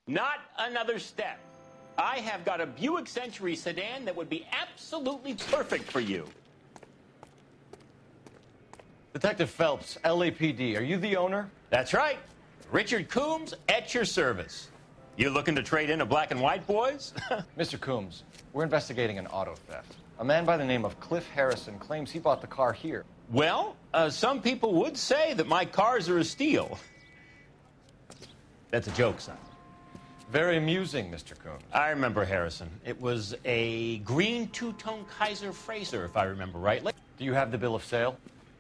Not another step. I have got a Buick Century sedan that would be absolutely perfect for you. Detective Phelps, LAPD, are you the owner? That's right. Richard Coombs at your service. You looking to trade in a black and white, boys? Mr. Coombs, we're investigating an auto theft. A man by the name of Cliff Harrison claims he bought the car here. Well, some people would say that my cars are a steal. That's a joke, son. Very amusing, Mr. Coombs. I remember Harrison. It was a green two-tone Kaiser Frazer, if I remember rightly. Do you have the bill of sale?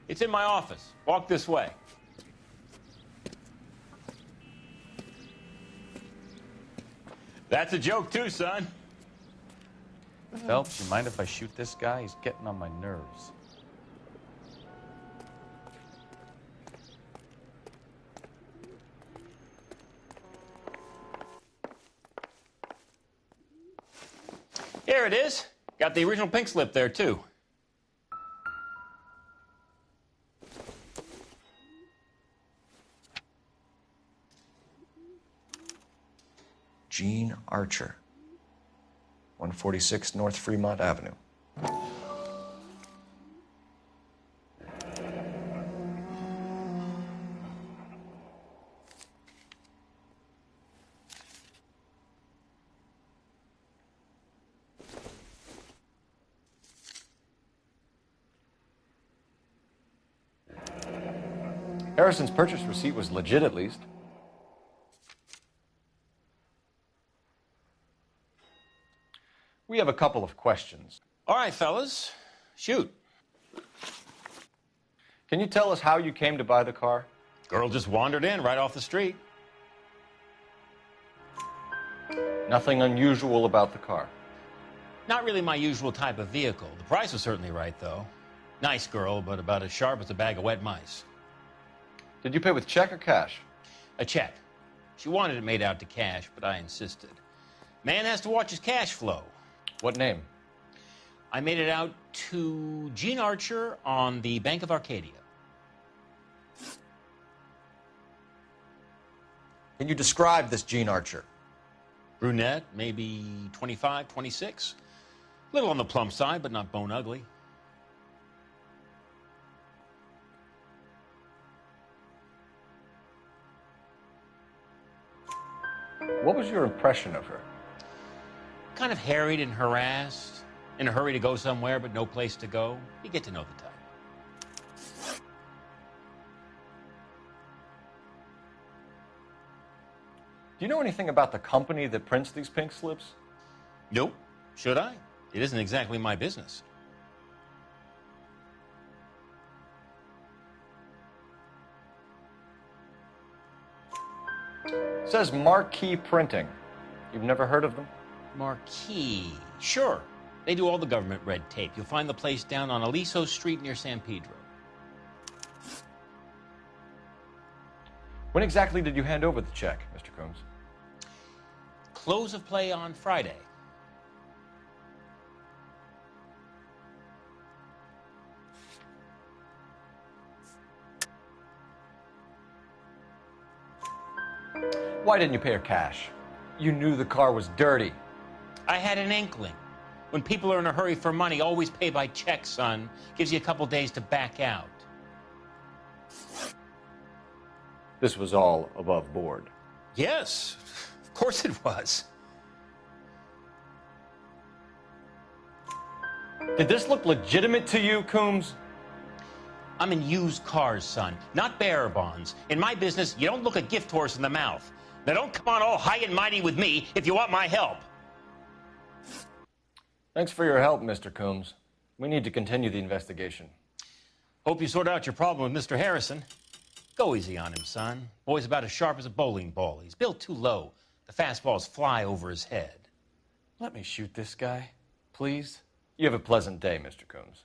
It's in my office. Walk this way. That's a joke, too, son. Phelps, you mind if I shoot this guy? He's getting on my nerves. Here it is. Got the original pink slip there, too. Gene Archer, 146 North Fremont Avenue. Harrison's purchase receipt was legit, at least. We have a couple of questions. All right, fellas. Shoot. Can you tell us how you came to buy the car? Girl just wandered in right off the street. Nothing unusual about the car. Not really my usual type of vehicle. The price was certainly right, though. Nice girl, but about as sharp as a bag of wet mice. Did you pay with check or cash? A check. She wanted it made out to cash, but I insisted. Man has to watch his cash flow. What name? I made it out to Gene Archer on the Bank of Arcadia. Can you describe this Gene Archer? Brunette, maybe 25, 26. A little on the plump side, but not bone ugly. What was your impression of her? Kind of harried and harassed, in a hurry to go somewhere, but no place to go. You get to know the type. Do you know anything about the company that prints these pink slips? Nope. Should I? It isn't exactly my business. It says Marquee Printing. You've never heard of them? Marquee. Sure. They do all the government red tape. You'll find the place down on Aliso Street near San Pedro. When exactly did you hand over the check, Mr. Coombs? Close of play on Friday. Why didn't you pay her cash? You knew the car was dirty. I had an inkling. When people are in a hurry for money, always pay by check, son. Gives you a couple days to back out. This was all above board. Yes, of course it was. Did this look legitimate to you, Coombs? I'm in used cars, son, not bearer bonds. In my business, you don't look a gift horse in the mouth. Now don't come on all high and mighty with me if you want my help. Thanks for your help, Mr. Coombs. We need to continue the investigation. Hope you sort out your problem with Mr. Harrison. Go easy on him, son. Boy's about as sharp as a bowling ball. He's built too low. The fastballs fly over his head. Let me shoot this guy, please. You have a pleasant day, Mr. Coombs.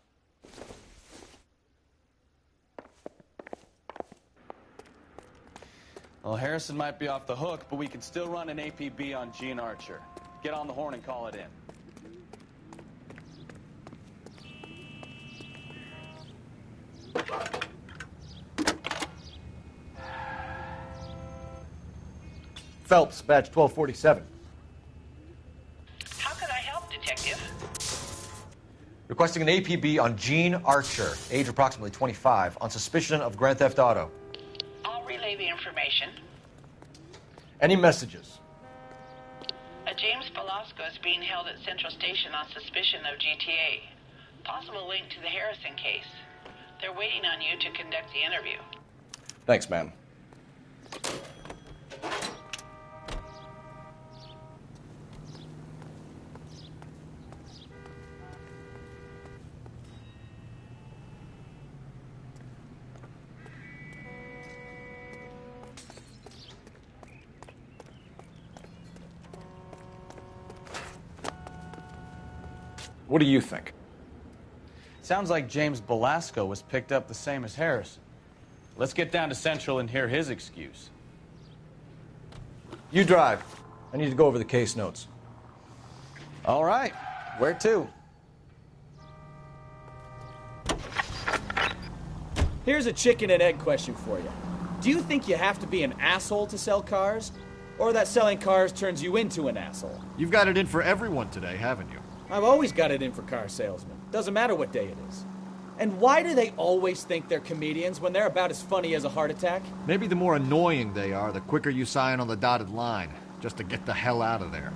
Well, Harrison might be off the hook, but we can still run an APB on Gene Archer. Get on the horn and call it in. Phelps, badge 1247. How can I help, Detective? Requesting an APB on Gene Archer, age approximately 25, on suspicion of Grand Theft Auto. I'll relay the information. Any messages? A James Velasco is being held at Central Station on suspicion of GTA. Possible link to the Harrison case. They're waiting on you to conduct the interview. Thanks, ma'am. What do you think? Sounds like James Belasco was picked up the same as Harrison. Let's get down to Central and hear his excuse. You drive. I need to go over the case notes. All right. Where to? Here's a chicken and egg question for you. Do you think you have to be an asshole to sell cars? Or that selling cars turns you into an asshole? You've got it in for everyone today, haven't you? I've always got it in for car salesmen. Doesn't matter what day it is. And why do they always think they're comedians when they're about as funny as a heart attack? Maybe the more annoying they are, the quicker you sign on the dotted line, just to get the hell out of there.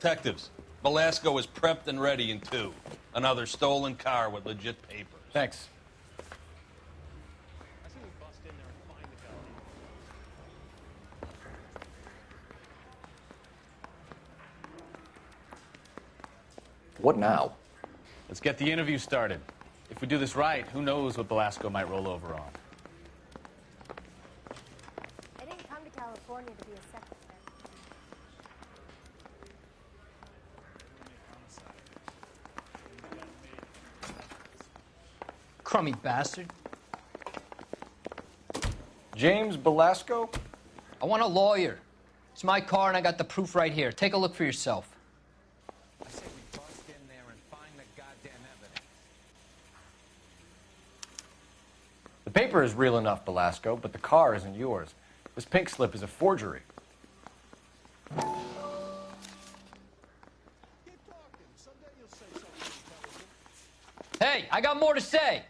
Detectives, Velasco is prepped and ready in 2. Another stolen car with legit papers. Thanks. What now? Let's get the interview started. If we do this right, who knows what Velasco might roll over on. I didn't come to California to be a secretary. Crummy bastard. James Velasco? I want a lawyer. It's my car and I got the proof right here. Take a look for yourself. I say we bust in there and find the goddamn evidence. The paper is real enough, Velasco, but the car isn't yours. This pink slip is a forgery. Hey, I got more to say.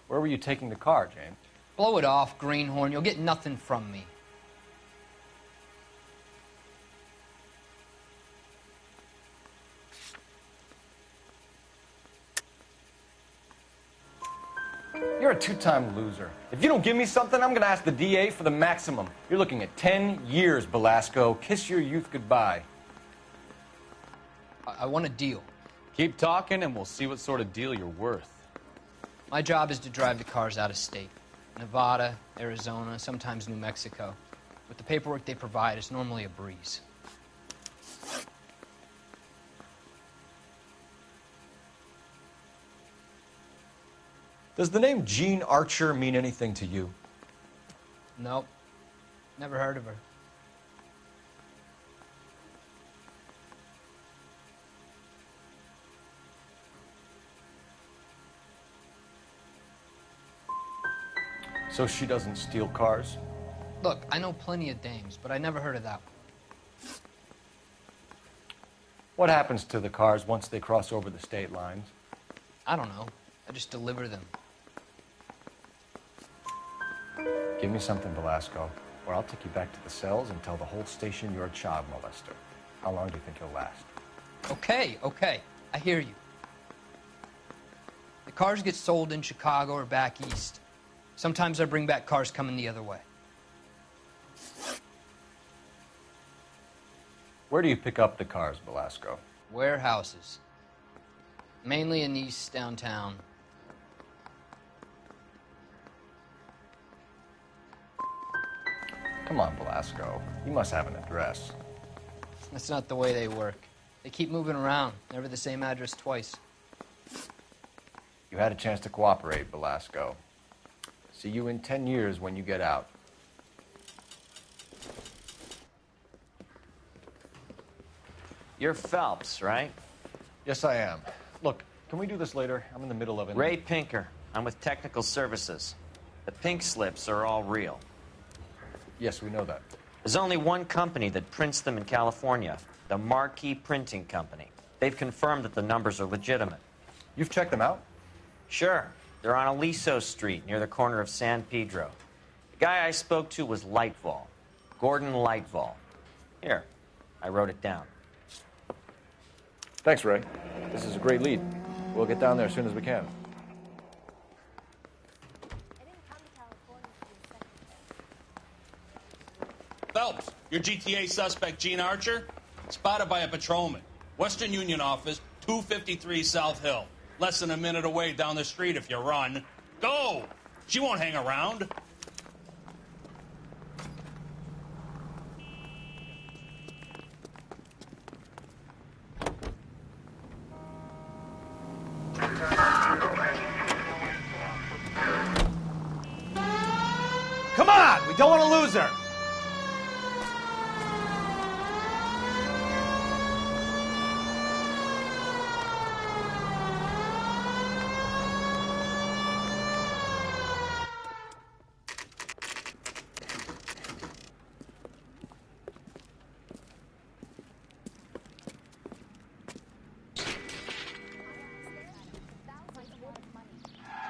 Where were you taking the car, James? Blow it off, greenhorn. You'll get nothing from me. You're a 2-time loser. If you don't give me something, I'm gonna ask the DA for the maximum. You're looking at 10 years, Velasco. Kiss your youth goodbye. I want a deal. Keep talking and we'll see what sort of deal you're worth. My job is to drive the cars out of state. Nevada, Arizona, sometimes New Mexico. With the paperwork they provide, it's normally a breeze. Does the name Jean Archer mean anything to you? Nope. Never heard of her. So she doesn't steal cars? Look, I know plenty of dames, but I never heard of that one. What happens to the cars once they cross over the state lines? I don't know. I just deliver them. Give me something, Velasco, or I'll take you back to the cells and tell the whole station you're a child molester. How long do you think you'll last? Okay. I hear you. The cars get sold in Chicago or back east. Sometimes I bring back cars coming the other way. Where do you pick up the cars, Velasco? Warehouses. Mainly in East downtown. Come on, Velasco. You must have an address. That's not the way they work. They keep moving around, never the same address twice. You had a chance to cooperate, Velasco. See you in 10 years when you get out. You're Phelps, right? Yes, I am. Look, can we do this later? I'm in the middle of it. Ray Pinker. I'm with Technical Services. The pink slips are all real. Yes, we know that. There's only one company that prints them in California, the Marquee Printing Company. They've confirmed that the numbers are legitimate. You've checked them out? Sure. They're on Aliso Street, near the corner of San Pedro. The guy I spoke to was Lightval. Gordon Lightval. Here, I wrote it down. Thanks, Ray. This is a great lead. We'll get down there as soon as we can. Phelps, your GTA suspect, Gene Archer, spotted by a patrolman. Western Union office, 253 South Hill. Less than a minute away down the street if you run. Go! She won't hang around. Come on! We don't want to lose her!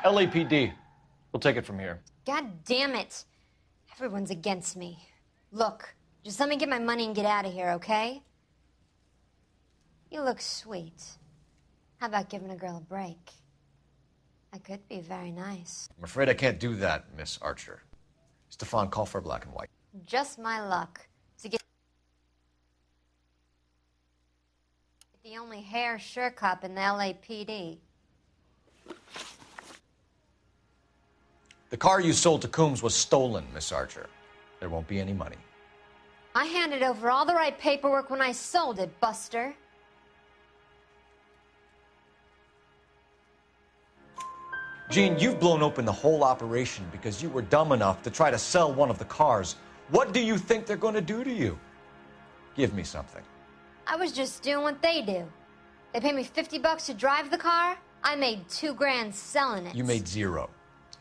LAPD. We'll take it from here. God damn it. Everyone's against me. Look, just let me get my money and get out of here, okay? You look sweet. How about giving a girl a break? I could be very nice. I'm afraid I can't do that, Miss Archer. Stefan, call for black and white. Just my luck to get the only hair sure cop in the LAPD. The car you sold to Coombs was stolen, Miss Archer. There won't be any money. I handed over all the right paperwork when I sold it, Buster. Gene, you've blown open the whole operation because you were dumb enough to try to sell one of the cars. What do you think they're going to do to you? Give me something. I was just doing what they do. They paid me $50 to drive the car. I made $2 grand selling it. You made 0.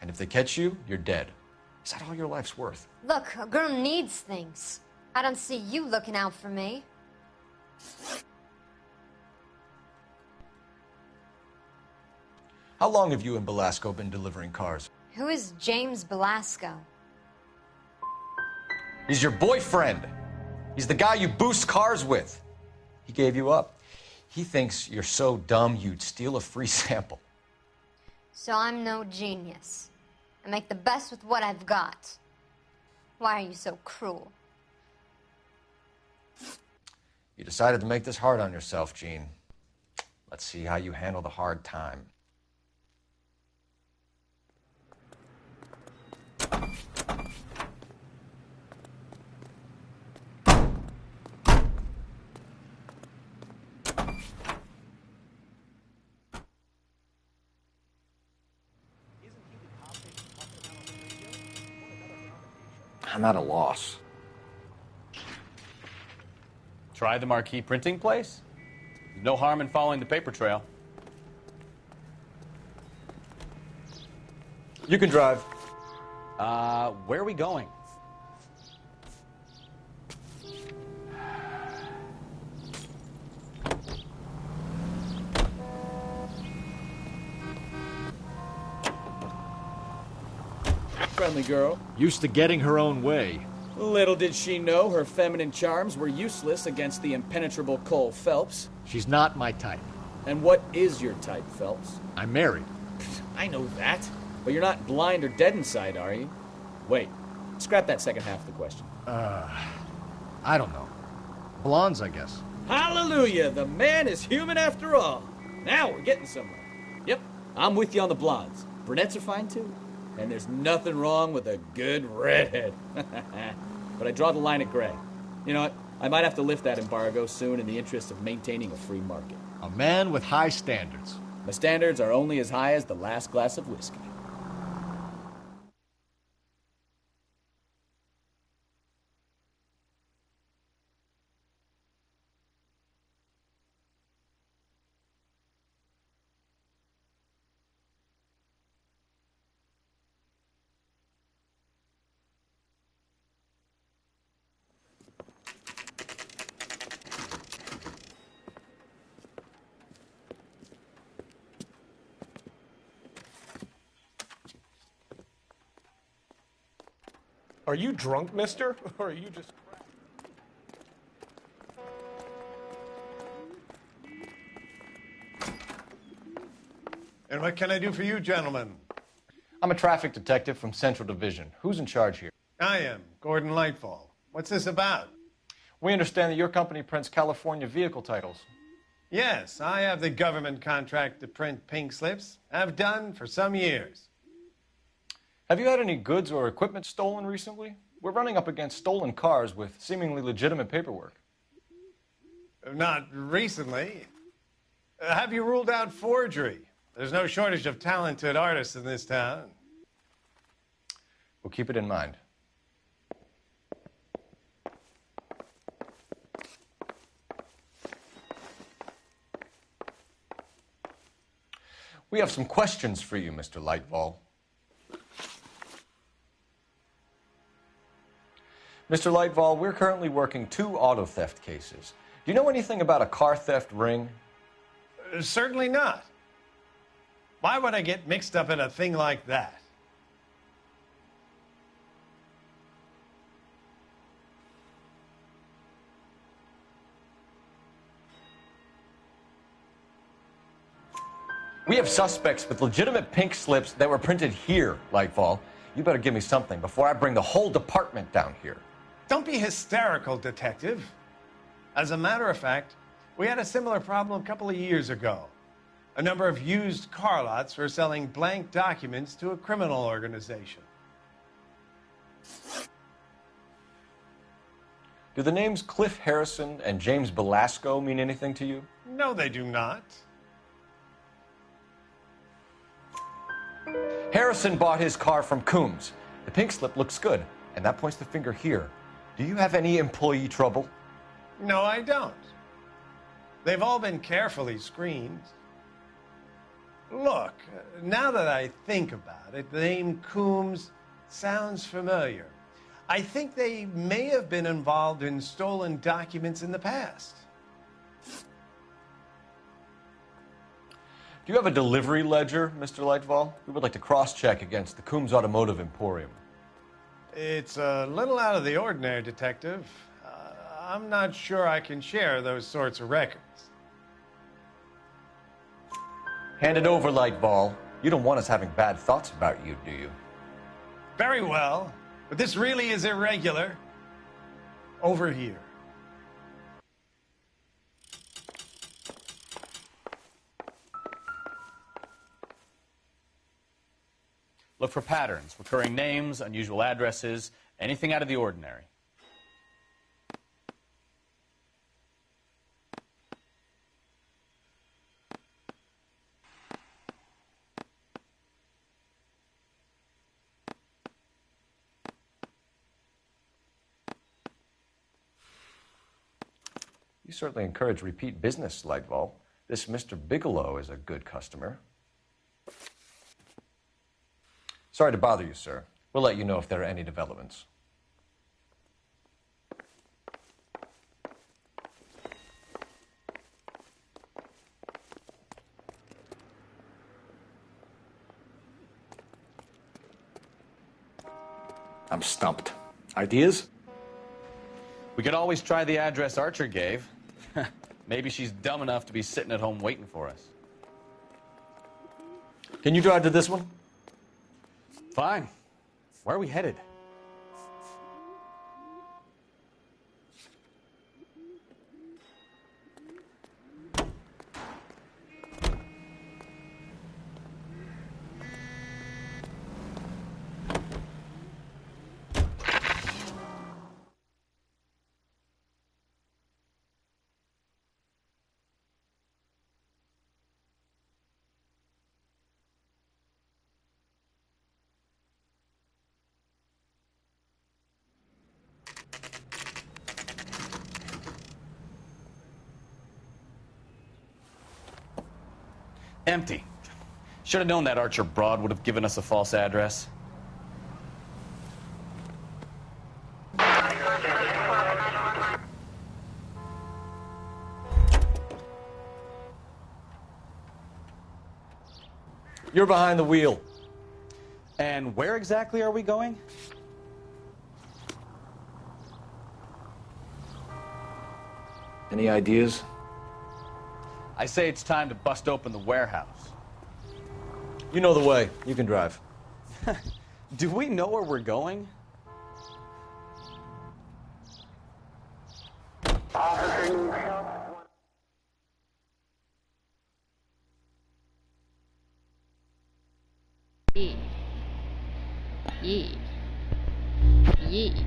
And if they catch you, you're dead. Is that all your life's worth? Look, a girl needs things. I don't see you looking out for me. How long have you and Belasco been delivering cars? Who is James Belasco? He's your boyfriend. He's the guy you boost cars with. He gave you up. He thinks you're so dumb you'd steal a free sample. So I'm no genius. I make the best with what I've got. Why are you so cruel? You decided to make this hard on yourself, Gene. Let's see how you handle the hard time. I'm at a loss. Try the marquee printing place? No harm in following the paper trail. You can drive. Where are we going? Friendly girl. Used to getting her own way. Little did she know her feminine charms were useless against the impenetrable Cole Phelps. She's not my type. And what is your type, Phelps? I'm married. I know that. But you're not blind or dead inside, are you? Wait. Scrap that second half of the question. I don't know. Blondes, I guess. Hallelujah! The man is human after all. Now we're getting somewhere. Yep, I'm with you on the blondes. Brunettes are fine too. And there's nothing wrong with a good redhead. But I draw the line at gray. You know what? I might have to lift that embargo soon in the interest of maintaining a free market. A man with high standards. My standards are only as high as the last glass of whiskey. Are you drunk, mister? Or are you just... And what can I do for you, gentlemen? I'm a traffic detective from Central Division. Who's in charge here? I am, Gordon Lightfall. What's this about? We understand that your company prints California vehicle titles. Yes, I have the government contract to print pink slips. I've done for some years. Have you had any goods or equipment stolen recently? We're running up against stolen cars with seemingly legitimate paperwork. Not recently. Have you ruled out forgery? There's no shortage of talented artists in this town. We'll keep it in mind. We have some questions for you, Mr. Lightfall. Mr. Lightfall, we're currently working 2 auto theft cases. Do you know anything about a car theft ring? Certainly not. Why would I get mixed up in a thing like that? We have suspects with legitimate pink slips that were printed here, Lightfall. You better give me something before I bring the whole department down here. Don't be hysterical, Detective. As a matter of fact, we had a similar problem a couple of years ago. A number of used car lots were selling blank documents to a criminal organization. Do the names Cliff Harrison and James Belasco mean anything to you? No, they do not. Harrison bought his car from Coombs. The pink slip looks good, and that points the finger here. Do you have any employee trouble? No, I don't. They've all been carefully screened. Look, now that I think about it, the name Coombs sounds familiar. I think they may have been involved in stolen documents in the past. Do you have a delivery ledger, Mr. Lightfall? We would like to cross-check against the Coombs Automotive Emporium. It's a little out of the ordinary, Detective. I'm not sure I can share those sorts of records. Hand it over, Lightball. You don't want us having bad thoughts about you, do you? Very well, but this really is irregular. Over here. Look for patterns, recurring names, unusual addresses, anything out of the ordinary. You certainly encourage repeat business, Lightball. This Mr. Bigelow is a good customer. Sorry to bother you, sir. We'll let you know if there are any developments. I'm stumped. Ideas? We could always try the address Archer gave. Maybe she's dumb enough to be sitting at home waiting for us. Can you drive to this one? Fine. Where are we headed? Empty. Should have known that Archer broad would have given us a false address. You're behind the wheel. And where exactly are we going? Any ideas? I say it's time to bust open the warehouse. You know the way. You can drive. Do we know where we're going? Yee. Yee. Yee.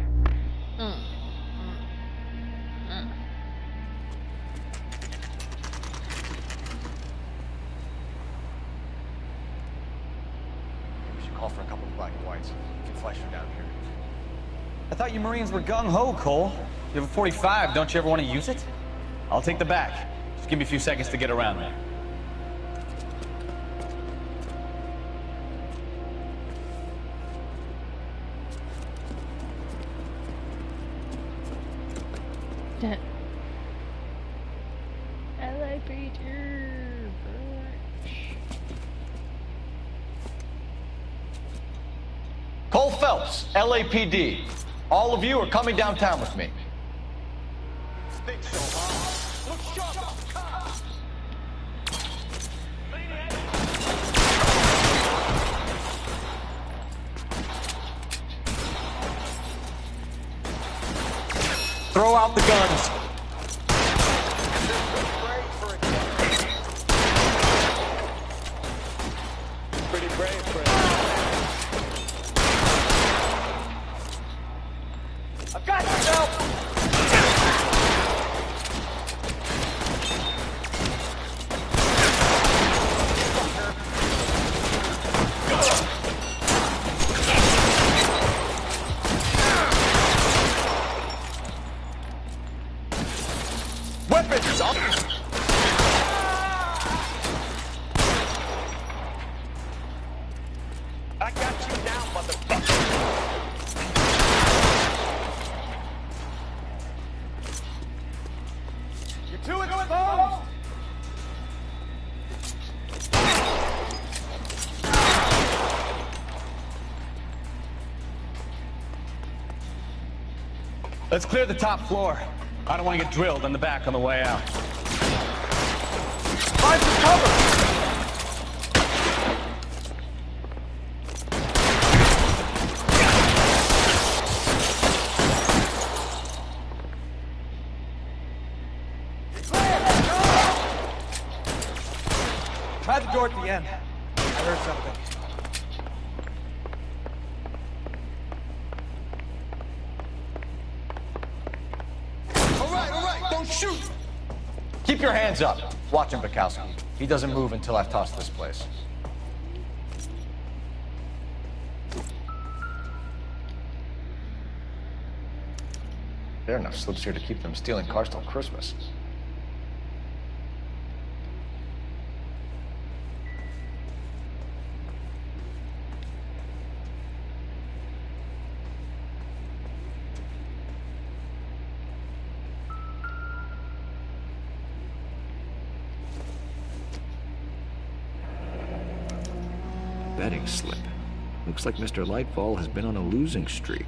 Call for a couple of black and whites. You can flash her down here. I thought you Marines were gung-ho, Cole. You have a 45. Don't you ever want to use it? I'll take the back. Just give me a few seconds to get around there. I like Peter. Phelps, LAPD. All of you are coming downtown with me. Throw out the guns. Pretty brave for it. I've got you now. Weapons up. I got you now, motherfucker. You're too exposed. Let's clear the top floor. I don't want to get drilled in the back on the way out. Find some cover. Try the door at the end. I heard something. All right, don't shoot. Keep your hands up. Watch him, Bukowski. He doesn't move until I've tossed this place. There are enough slips here to keep them stealing cars till Christmas. Betting slip. Looks like Mr. Lightfall has been on a losing streak.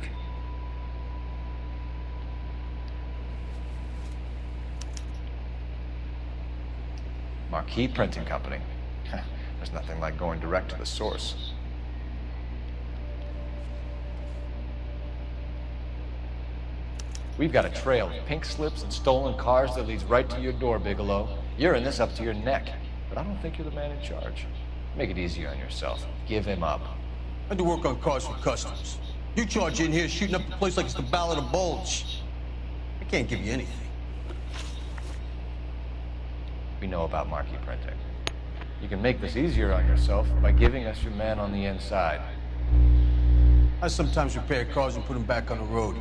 Marquee Printing Company. There's nothing like going direct to the source. We've got a trail of pink slips and stolen cars that leads right to your door, Bigelow. You're in this up to your neck, but I don't think you're the man in charge. Make it easier on yourself. Give him up. I do work on cars for customers. You charge in here shooting up the place like it's the Ballad of Bulge. I can't give you anything. We know about Marquee Printing. You can make this easier on yourself by giving us your man on the inside. I sometimes repair cars and put them back on the road.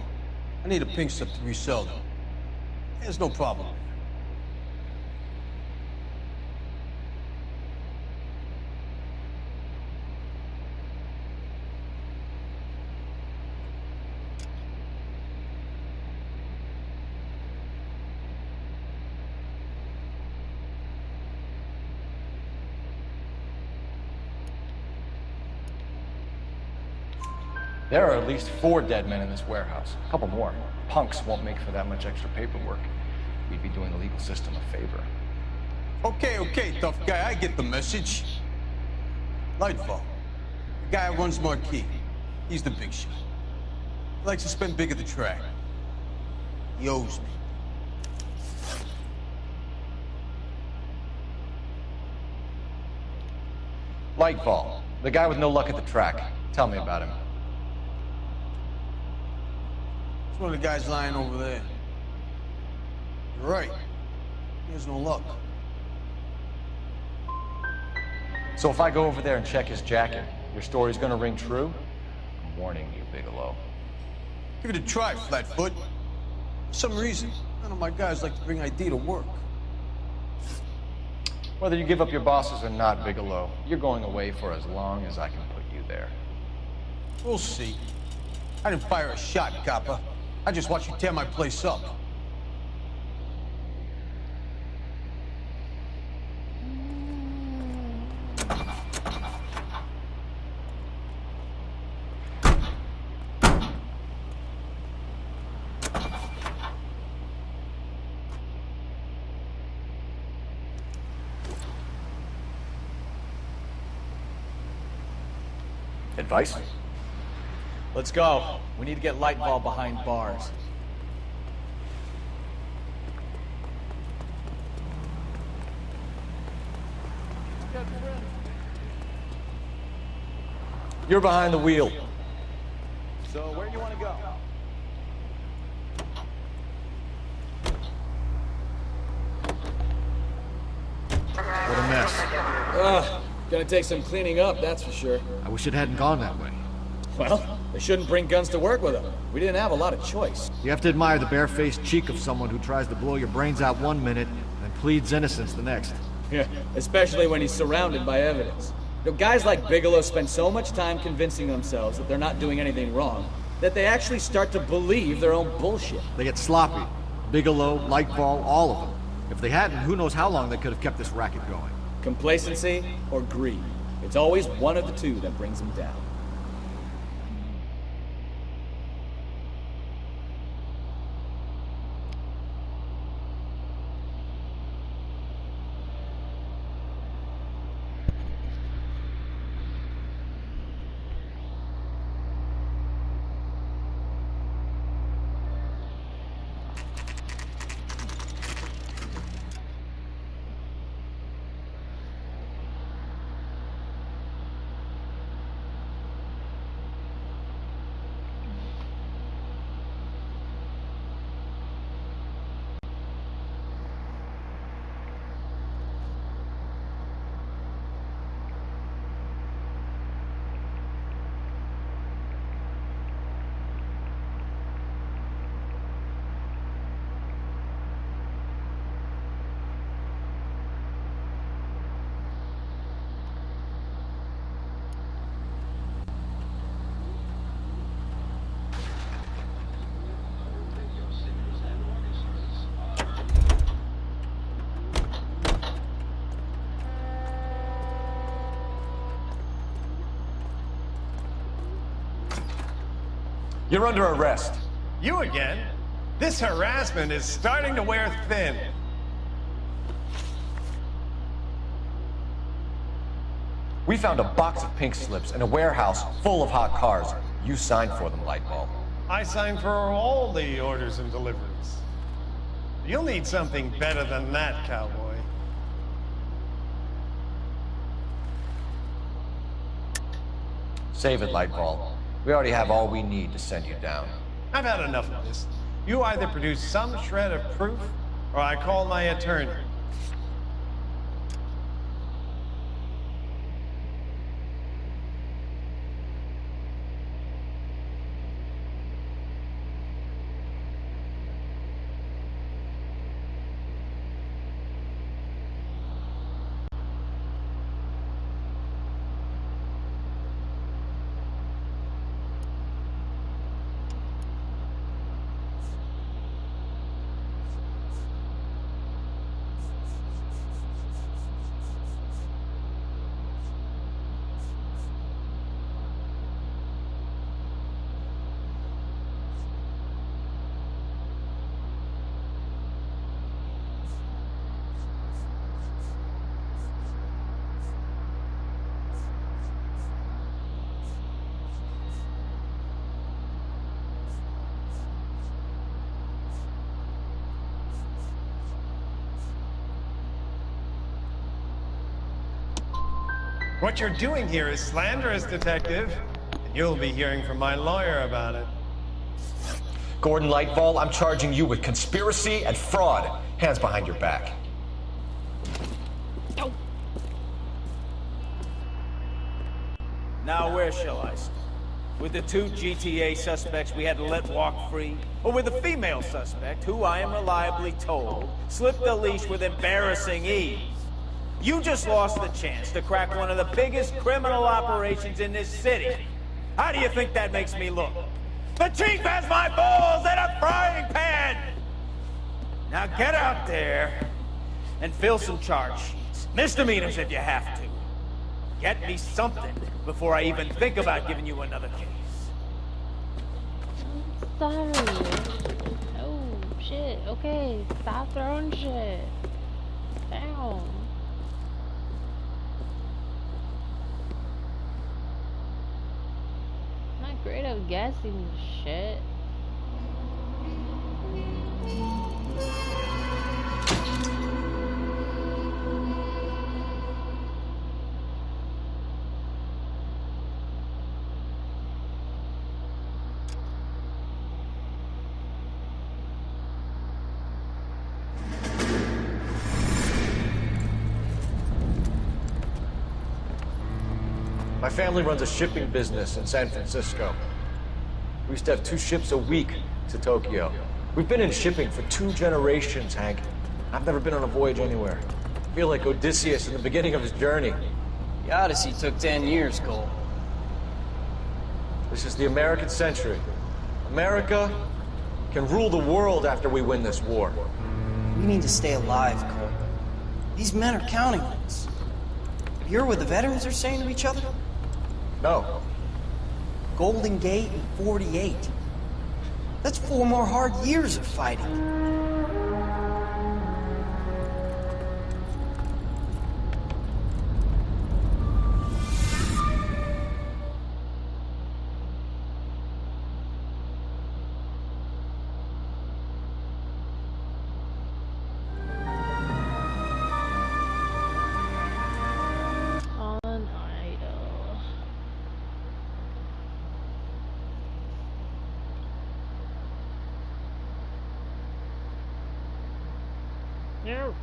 I need a pink slip to resell them. There's no problem. There are at least 4 dead men in this warehouse. A couple more. Punks won't make for that much extra paperwork. We'd be doing the legal system a favor. Okay, tough guy, I get the message. Lightfall, the guy who runs Marquee. He's the big shot. He likes to spend big at the track. He owes me. Lightfall, the guy with no luck at the track. Tell me about him. It's one of the guys lying over there. You're right. He has no luck. So if I go over there and check his jacket, your story's gonna ring true? I'm warning you, Bigelow. Give it a try, Flatfoot. For some reason, none of my guys like to bring ID to work. Whether you give up your bosses or not, Bigelow, you're going away for as long as I can put you there. We'll see. I didn't fire a shot, copper. I just watched you tear my place up. Advice? Let's go. We need to get Lightball behind bars. You're behind the wheel. So where do you want to go? What a mess. Gonna take some cleaning up, that's for sure. I wish it hadn't gone that way. Well, they shouldn't bring guns to work with them. We didn't have a lot of choice. You have to admire the barefaced cheek of someone who tries to blow your brains out one minute and pleads innocence the next. Yeah, especially when he's surrounded by evidence. You know, guys like Bigelow spend so much time convincing themselves that they're not doing anything wrong, that they actually start to believe their own bullshit. They get sloppy. Bigelow, Lightball, all of them. If they hadn't, who knows how long they could have kept this racket going. Complacency or greed. It's always one of the two that brings them down. You're under arrest. You again? This harassment is starting to wear thin. We found a box of pink slips in a warehouse full of hot cars. You signed for them, Lightball. I signed for all the orders and deliveries. You'll need something better than that, cowboy. Save it, Lightball. We already have all we need to send you down. I've had enough of this. You either produce some shred of proof, or I call my attorney. What you're doing here is slanderous, Detective. And you'll be hearing from my lawyer about it. Gordon Lightball, I'm charging you with conspiracy and fraud. Hands behind your back. Now where shall I start? With the two GTA suspects we had to let walk free? Or with the female suspect, who I am reliably told slipped the leash with embarrassing ease? You just lost the chance to crack one of the biggest criminal operations in this city. How do you think that makes me look? The chief has my balls in a frying pan! Now get out there and fill some charge sheets. Misdemeanors if you have to. Get me something before I even think about giving you another case. I'm sorry. Oh, shit. Okay, stop throwing shit. Down. Great at guessing shit. My family runs a shipping business in San Francisco. We used to have 2 ships a week to Tokyo. We've been in shipping for 2 generations, Hank. I've never been on a voyage anywhere. I feel like Odysseus in the beginning of his journey. The Odyssey took 10 years, Cole. This is the American century. America can rule the world after we win this war. We need to stay alive, Cole. These men are counting on us. You hear what the veterans are saying to each other? No. Golden Gate in 48. That's 4 more hard years of fighting. No.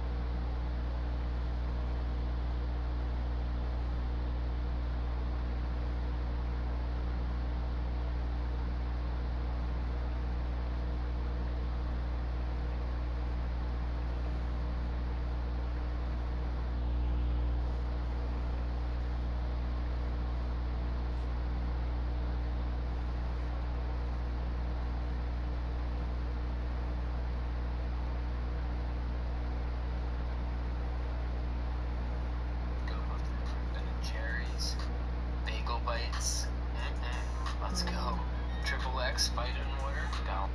Jerry's, bagel bites. Let's go. Triple X, fighting water, down.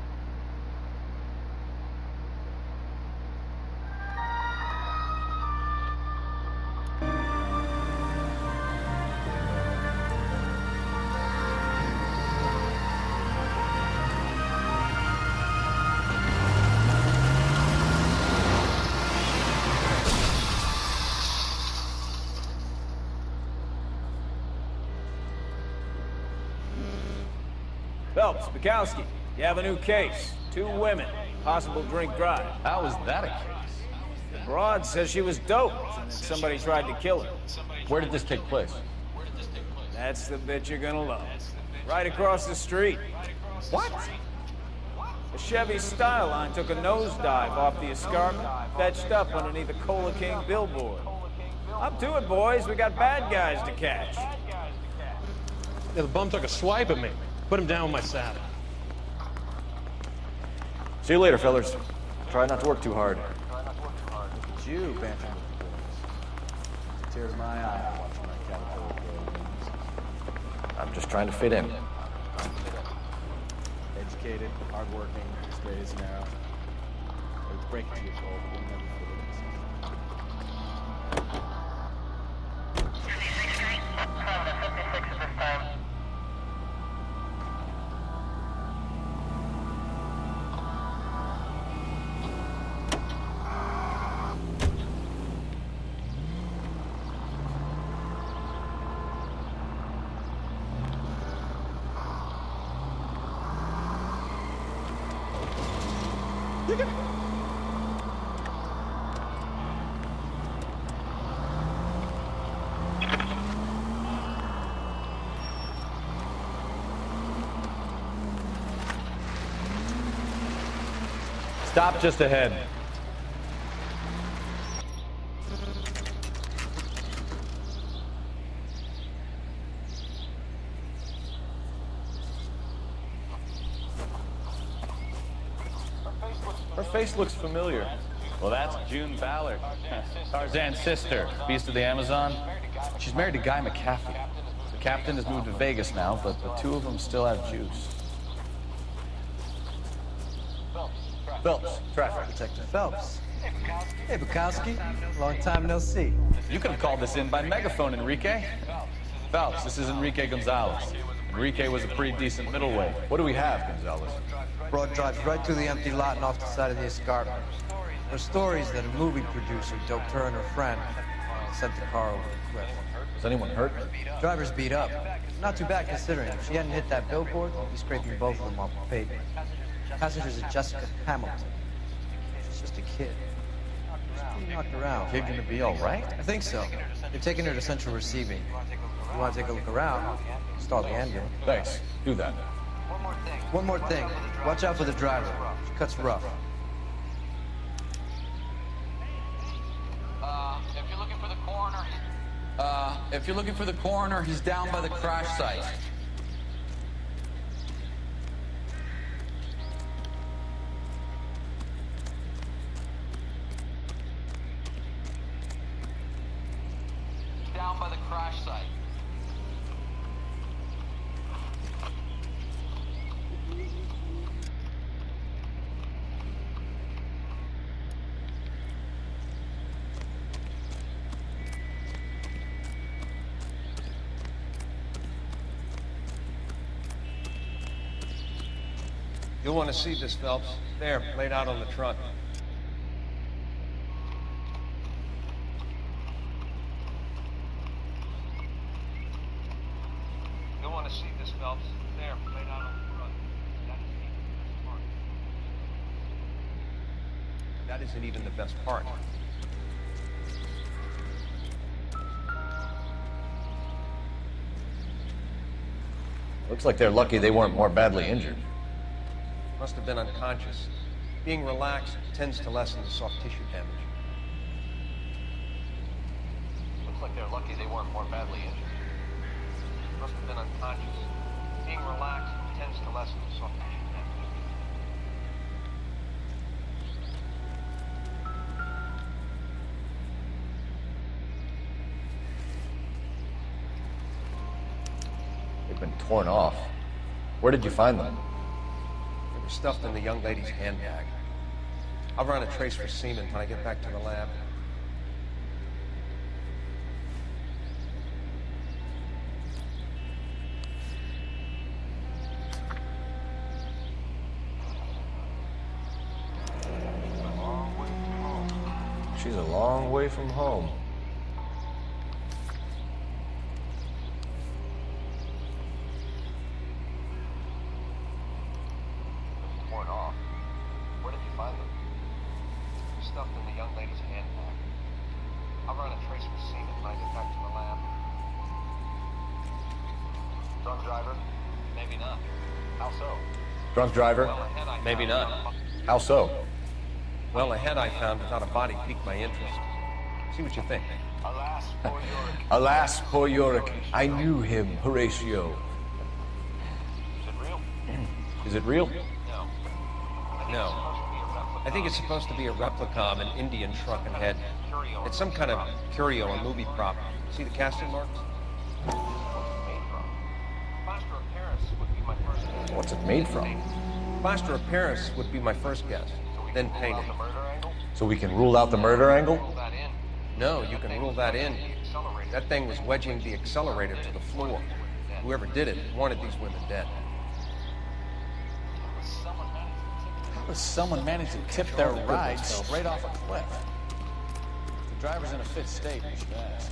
Phelps, Bukowski, you have a new case. 2 women, possible drink drive. How is that a case? The broad says she was doped and that somebody tried to kill her. Where did this take place? That's the bit you're gonna love. Right across the street. What? A Chevy Styline took a nosedive off the escarpment, fetched up underneath a Cola King billboard. Up to it, boys. We got bad guys to catch. Yeah, the bum took a swipe at me. Put him down with my saddle. See you later, fellas. Try not to work too hard. Look at you, bantering with the boys. It's a tear to my eye watching my caterpillar grow wings. I'm just trying to fit in. Educated, hardworking, straight as an arrow. Let's break it to you, Cole, but we'll never fit it. Stop just ahead. Her face looks familiar. Well, that's June Ballard, Tarzan's sister, beast of the Amazon. She's married to Guy McCaffrey. The captain has moved to Vegas now, but the 2 of them still have juice. Phelps, traffic detective. Phelps. Hey, Bukowski. Long time no see. You could have called this in by megaphone, Enrique. Phelps, this is Enrique Gonzalez. Enrique was a pretty decent middleweight. What do we have, Gonzalez? Broad drives right through the empty lot and off the side of the escarpment. There are stories that a movie producer doped her and her friend and sent the car over the cliff. Was anyone hurt? Driver's beat up. Not too bad considering. If she hadn't hit that billboard, we'd be scraping both of them off the pavement. Passengers are Jessica Hamilton. She's just a kid. She's pretty knocked around. Kid gonna be all right? I think so. They've taken her to central receiving. You want to take a look around? Start the ambulance. Thanks. Do that. One more thing. Watch out for the driver. She cuts rough. If you're looking for the coroner, he's down by the crash site. Down by the crash site. You'll want to see this, Phelps. There, laid out on the trunk. You'll want to see this, Phelps. There, laid out on the trunk. That isn't even the best part. Looks like they're lucky they weren't more badly injured. Must have been unconscious. Being relaxed tends to lessen the soft tissue damage. Looks like they're lucky they weren't more badly injured. Must have been unconscious. Being relaxed tends to lessen the soft tissue damage. They've been torn off. Where did you find them? They were stuffed in the young lady's handbag. I'll run a trace for semen when I get back to the lab. She's a long way from home. Torn off. Where did you find them? Stuffed in the young lady's handbag. I'll run a trace for semen when I get back to the lab. Drunk driver? Maybe not. How so? Drunk driver? Maybe not. How so? Well, the head I found without a body piqued my interest. See what you think. Alas, poor Yorick. Alas, poor Yorick. I knew him, Horatio. Is it real? Is it real? No. I think it's supposed to be a replica of an Indian shrunken head. It's some kind of curio or movie prop. See the casting marks? Plaster of Paris would be my first guess. What's it made from? Plaster of Paris would be my first guess. Then painted. So we can rule out the murder angle? No, you can rule that in. That thing was wedging the accelerator to the floor. Whoever did it wanted these women dead. How does someone manage to tip their ride straight off a cliff? The driver's in a fit state, you should ask.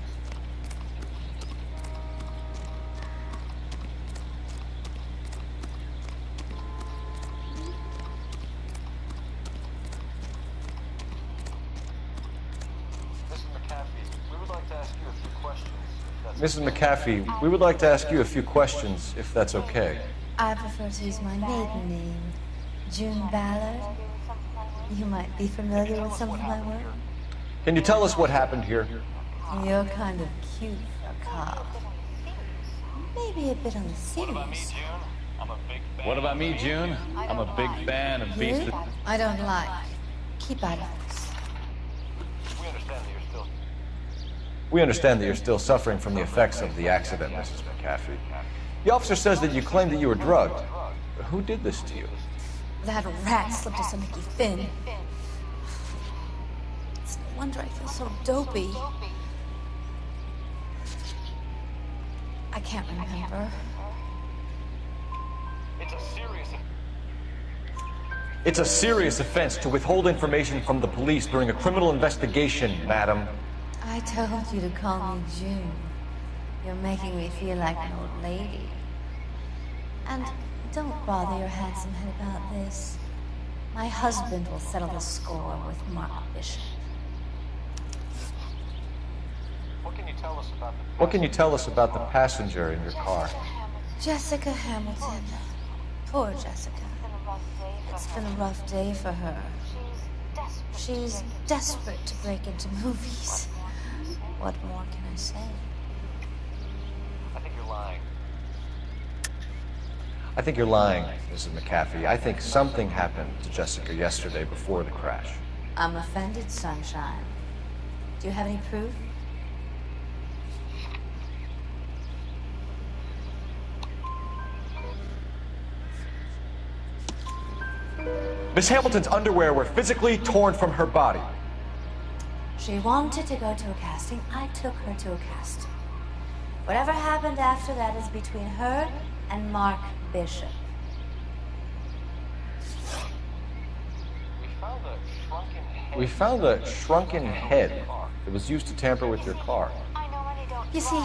Mrs. McAfee, we would like to ask you a few questions, if that's okay. I prefer to use my maiden name, June Ballard. You might be familiar with some of my work. Can you tell us what happened here? You're kind of cute for a cop. Maybe a bit on the serious. What about me, June? I'm a big fan of Beast. You? I don't like. Keep out of this. We understand that you're still suffering from the effects of the accident, Mrs. McAfee. The officer says that you claimed that you were drugged. Who did this to you? That rat slipped us a Mickey Finn. It's no wonder I feel so dopey. I can't remember. It's a serious offense to withhold information from the police during a criminal investigation, madam. I told you to call me June. You're making me feel like an old lady. And don't bother your handsome head about this. My husband will settle the score with Mark Bishop. What can you tell us about the passenger in your car? Jessica Hamilton. Poor Jessica. It's been a rough day for her. She's desperate to break into movies. What more can I say? I think you're lying, Mrs. McAfee. I think something happened to Jessica yesterday before the crash. I'm offended, Sunshine. Do you have any proof? Miss Hamilton's underwear were physically torn from her body. She wanted to go to a casting. I took her to a casting. Whatever happened after that is between her and Mark Bishop. We found a shrunken head that was used to tamper with your car. You see,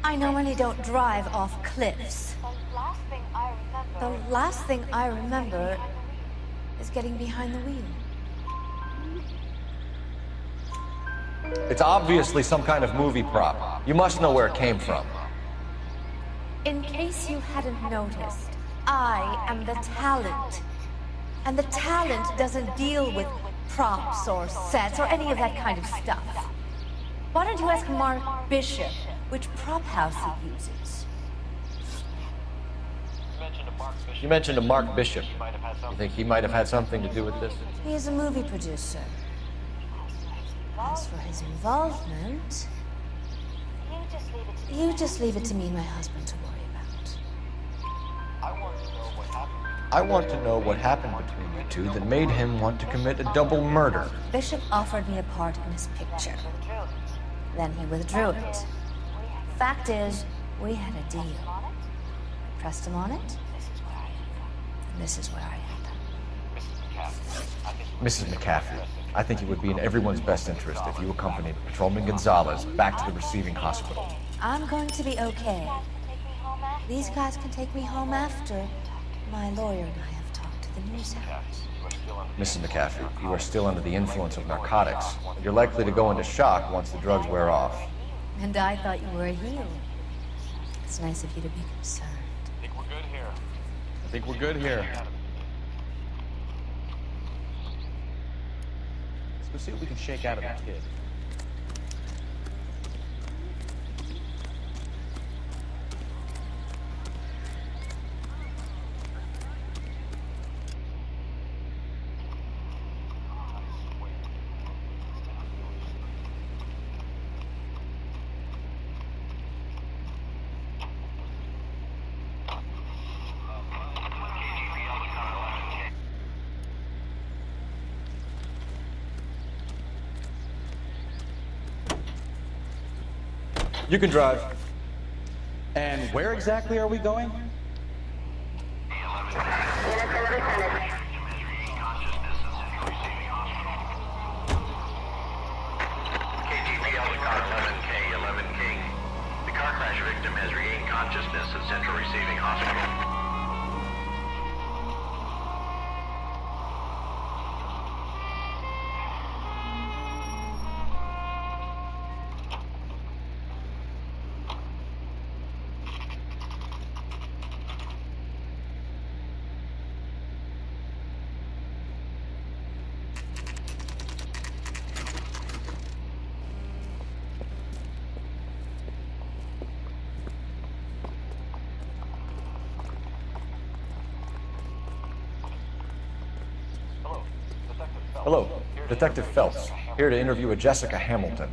I normally don't drive off cliffs. The last thing I remember is getting behind the wheel. It's obviously some kind of movie prop. You must know where it came from. In case you hadn't noticed, I am the talent. And the talent doesn't deal with props or sets or any of that kind of stuff. Why don't you ask Mark Bishop which prop house he uses? You mentioned a Mark Bishop. You think he might have had something to do with this? He is a movie producer. As for his involvement, you just leave it to me and my husband to worry about. I want to know what happened between you two that made him want to commit a double murder. Bishop offered me a part in his picture. Then he withdrew it. Fact is, we had a deal. I pressed him on it, and this is where I end up. Mrs. McAfee, I think it would be in everyone's best interest if you accompanied Patrolman Gonzalez back to the receiving hospital. I'm going to be okay. These guys can take me home after my lawyer and I have talked to the news house. Mrs. McAfee, you are still under the influence of narcotics. You're likely to go into shock once the drugs wear off. And I thought you were a heel. It's nice of you to be concerned. I think we're good here. Let's go see what we can shake out of that kid. You can drive. And where exactly are we going? Hello, Detective Phelps, here to interview a Jessica Hamilton.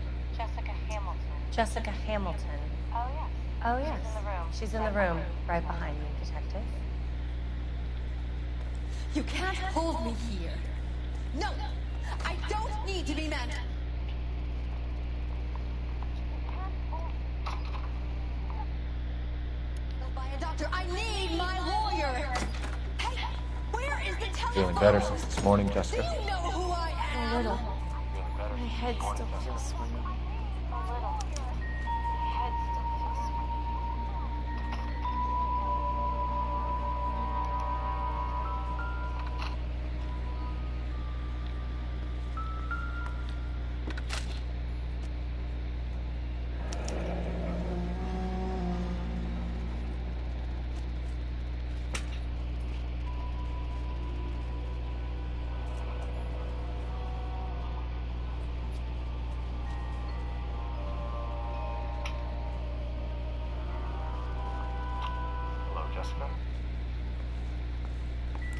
Jessica Hamilton. Oh, yes. Oh, yes. She's in the room, right behind you, Detective. You can't hold me here. No, I don't need to be met. By a doctor, I need my lawyer. Feeling better since this morning, Jessica? A little. My head still feels swimming.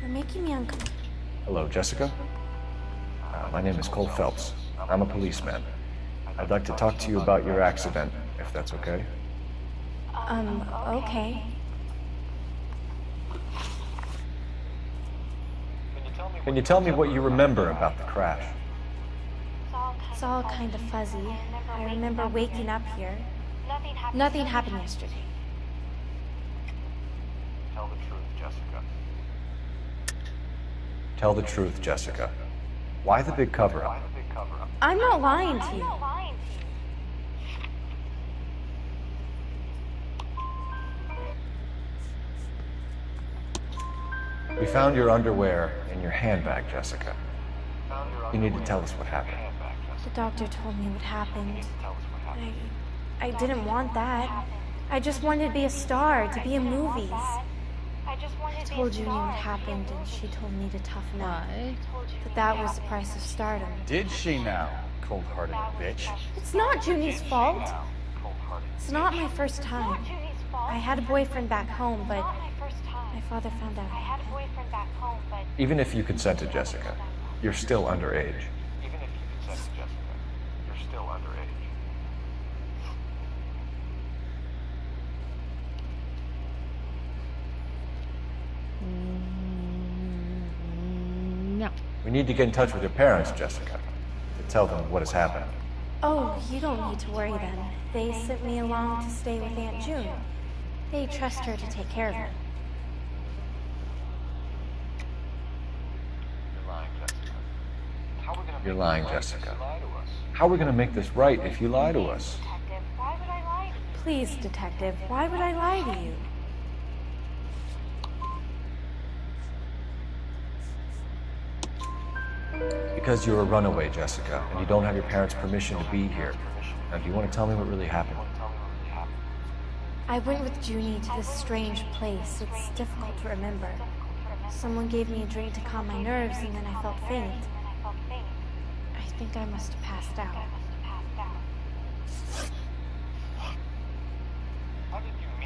You're making me uncomfortable. Hello, Jessica. My name is Cole Phelps. I'm a policeman. I'd like to talk to you about your accident, if that's okay. Okay. Can you tell me what you remember about the crash? It's all kind of fuzzy. I remember waking up here. Nothing happened yesterday. Tell the truth, Jessica. Tell the truth, Jessica. Why the big cover-up? I'm not lying to you. We found your underwear in your handbag, Jessica. You need to tell us what happened. The doctor told me what happened. I didn't want that. I just wanted to be a star, to be in movies. I told Junie what happened, and she told me to toughen up. That was the price of stardom. Did she now, cold-hearted bitch? It's not Junie's fault. It's not my first time. I had a boyfriend back home, but my father found out I had it. Even if you consented, Jessica, you're still underage. No. We need to get in touch with your parents, Jessica, to tell them what has happened. Oh, you don't need to worry then. They sent me along to stay with Aunt June. They trust her to take care of me. You're lying, Jessica. How are we going to make this right if you lie to us? Please, Detective, why would I lie to you? Because you're a runaway, Jessica, and you don't have your parents' permission to be here. Now, do you want to tell me what really happened? I went with Junie to this strange place. It's difficult to remember. Someone gave me a drink to calm my nerves, and then I felt faint. I think I must have passed out.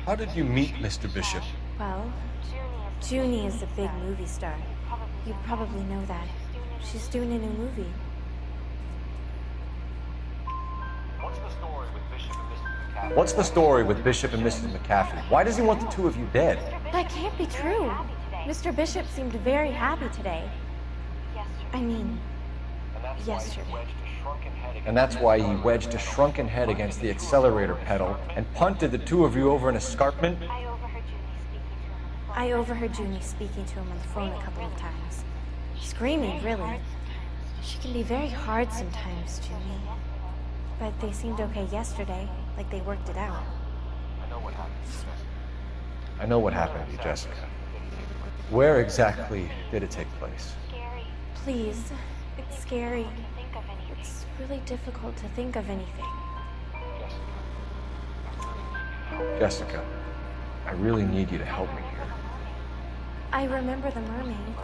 How did you meet Mr. Bishop? Well, Junie is a big movie star. You probably know that. She's doing a new movie. What's the story with Bishop and Mrs. McCaffrey? Why does he want the two of you dead? That can't be true. Mr. Bishop seemed very happy today. I mean, yesterday. And that's why he wedged a shrunken head against the accelerator pedal and punted the two of you over an escarpment? I overheard Junie speaking to him on the phone a couple of times. Screaming, really. She can be very hard sometimes, Junie. But they seemed okay yesterday, like they worked it out. I know what happened to you, Jessica. Where exactly did it take place? Please, it's scary. It's really difficult to think of anything. Jessica, I really need you to help me here. I remember the mermaid.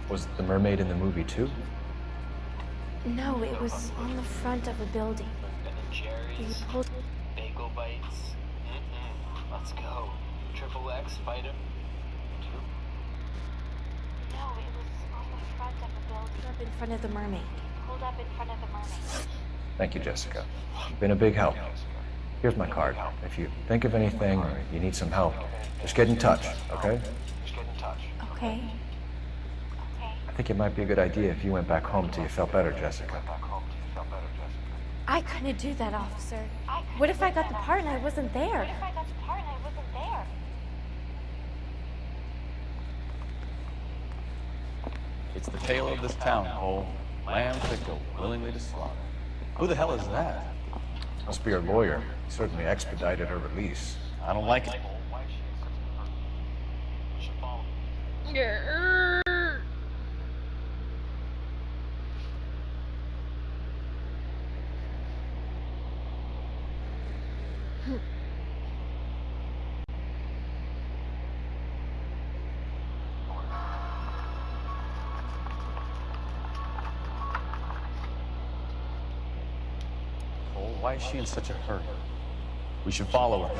Was the mermaid in the movie too? No, it was on the front of a building. You pulled... Bagel bites. Let's go. Triple X, fight him. No, it was on the front of a building. Up in front of the mermaid. Pulled up in front of the mermaid. Thank you, Jessica. You've been a big help. Here's my card. If you think of anything or you need some help, just get in touch, okay? Okay. I think it might be a good idea if you went back home till you felt better, Jessica. I couldn't do that, officer. What if I got the part and I wasn't there? It's the tale of this town, Cole. Lambs that go willingly to slaughter. Who the hell is that? Must be her lawyer. He certainly expedited her release. I don't like it. Cole, why is she in such a hurry? We should follow her.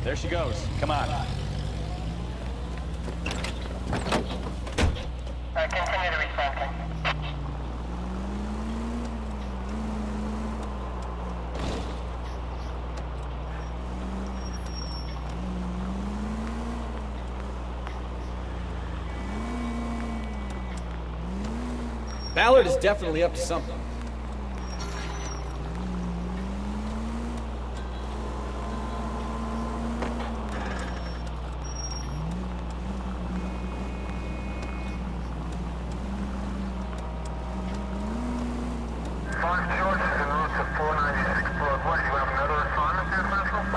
There she goes. Come on. Continue to respond. Ballard is definitely up to something.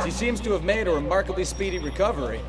She seems to have made a remarkably speedy recovery.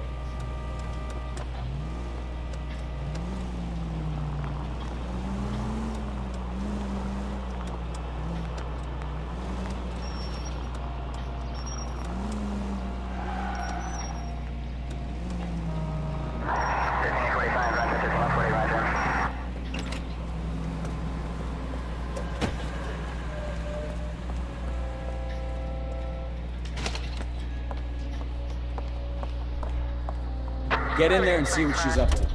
Get in there and see what she's up to.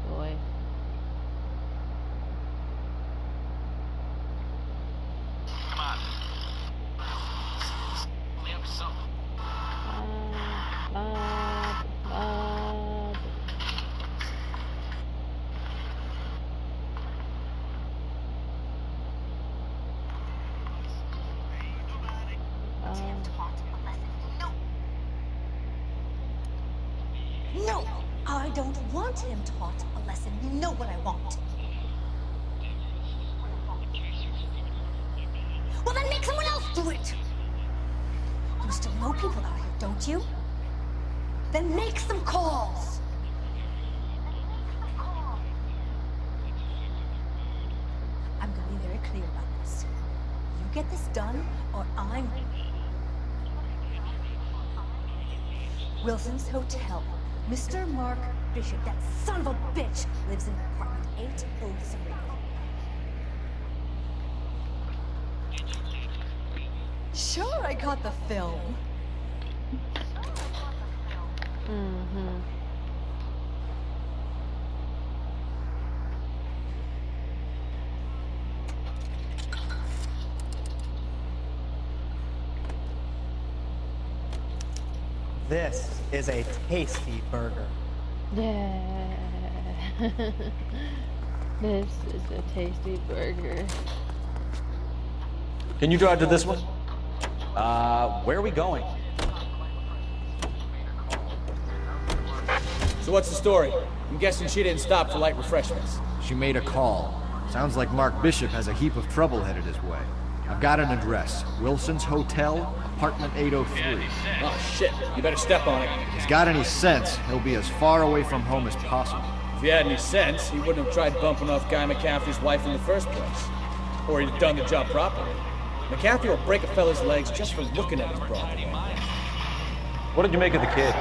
Boy. Come on. Only up to something. No, I don't want him taught a lesson. You know what I want. Well, then make someone else do it. You still know people out here, don't you? Then make some calls. I'm gonna be very clear about this. You get this done, or I'm... Wilson's Hotel. Mr. Mark Bishop, that son of a bitch, lives in apartment 803. Sure, I got the film. This is a tasty burger. Yeah. This is a tasty burger. Can you drive to this one? Where are we going? So what's the story? I'm guessing she didn't stop for light refreshments. She made a call. Sounds like Mark Bishop has a heap of trouble headed his way. I've got an address. Wilson's Hotel, apartment 803. Oh, shit. You better step on it. If he's got any sense, he'll be as far away from home as possible. If he had any sense, he wouldn't have tried bumping off Guy McCaffrey's wife in the first place. Or he'd done the job properly. McCaffrey will break a fella's legs just for looking at his broad. What did you make of the kid?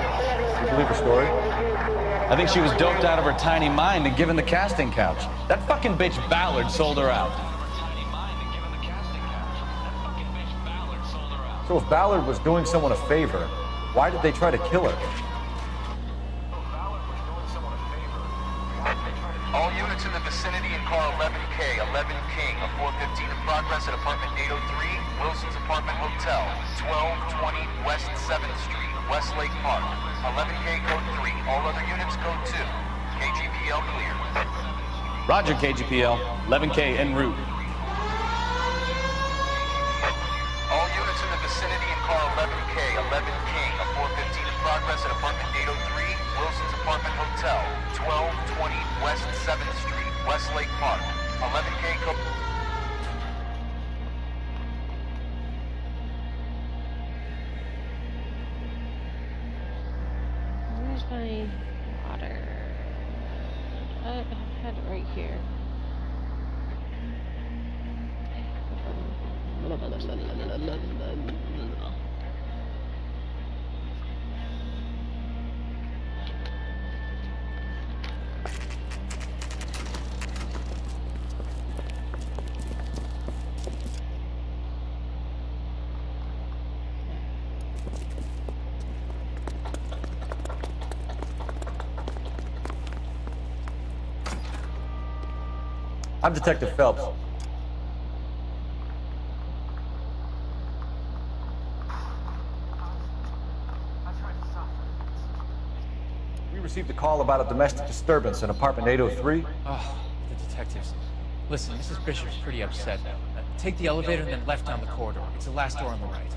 You believe her story? I think she was doped out of her tiny mind and given the casting couch. That fucking bitch Ballard sold her out. So if Ballard was doing someone a favor, why did they try to kill her? All units in the vicinity in car 11K, 11 King, a 415 in progress at apartment 803, Wilson's Apartment Hotel, 1220 West 7th Street, Westlake Park. 11K code 3, all other units code 2. KGPL clear. Roger, KGPL. 11K en route. All units in the vicinity in car 11K, 11 King, a 415 in progress at apartment 803, Wilson's Apartment Hotel, 1220 West 7th Street, Westlake Park. 11K code... Where's my water? I had it right here. I'm Detective Phelps. We received a call about a domestic disturbance in apartment 803. Oh, the detectives. Listen, Mrs. Bishop's pretty upset. Take the elevator and then left down the corridor. It's the last door on the right.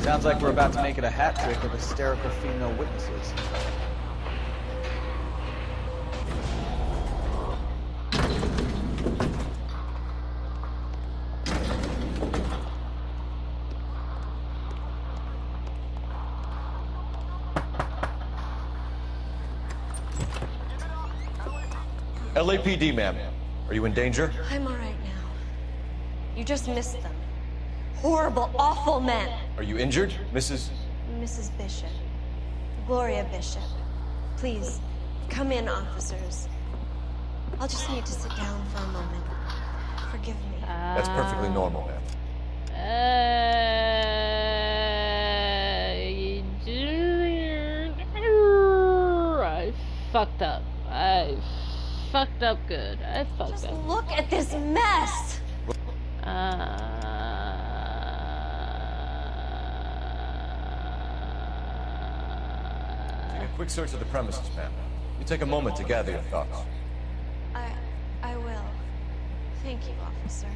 Sounds like we're about to make it a hat trick of hysterical female witnesses. LAPD, ma'am. Are you in danger? I'm all right now. You just missed them. Horrible, awful men. Are you injured, Mrs.? Mrs. Bishop. Gloria Bishop. Please, come in, officers. I'll just need to sit down for a moment. Forgive me. That's perfectly normal, ma'am. I fucked up. I fucked up good. I fucked Just up. look at this mess. Take a quick search of the premises, ma'am. You take a moment to gather your thoughts. I will. Thank you, officer.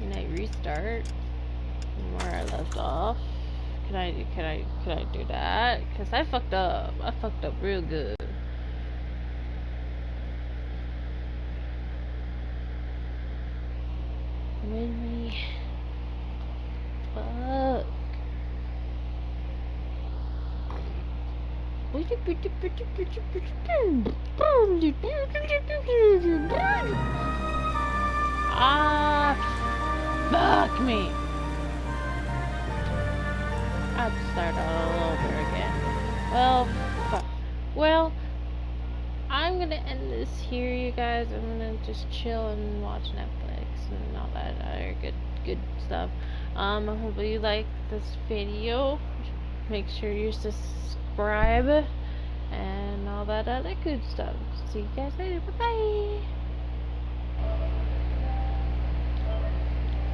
Can I restart from where I left off? Can I do that? Cause I fucked up. I fucked up real good. With me. Fuck. Ah, fuck me. I have to start all over again. Well, fuck. Well, I'm gonna end this here, you guys. I'm gonna just chill and watch Netflix and all that other good stuff. I hope you like this video. Make sure you subscribe and all that other good stuff. See you guys later. Bye bye.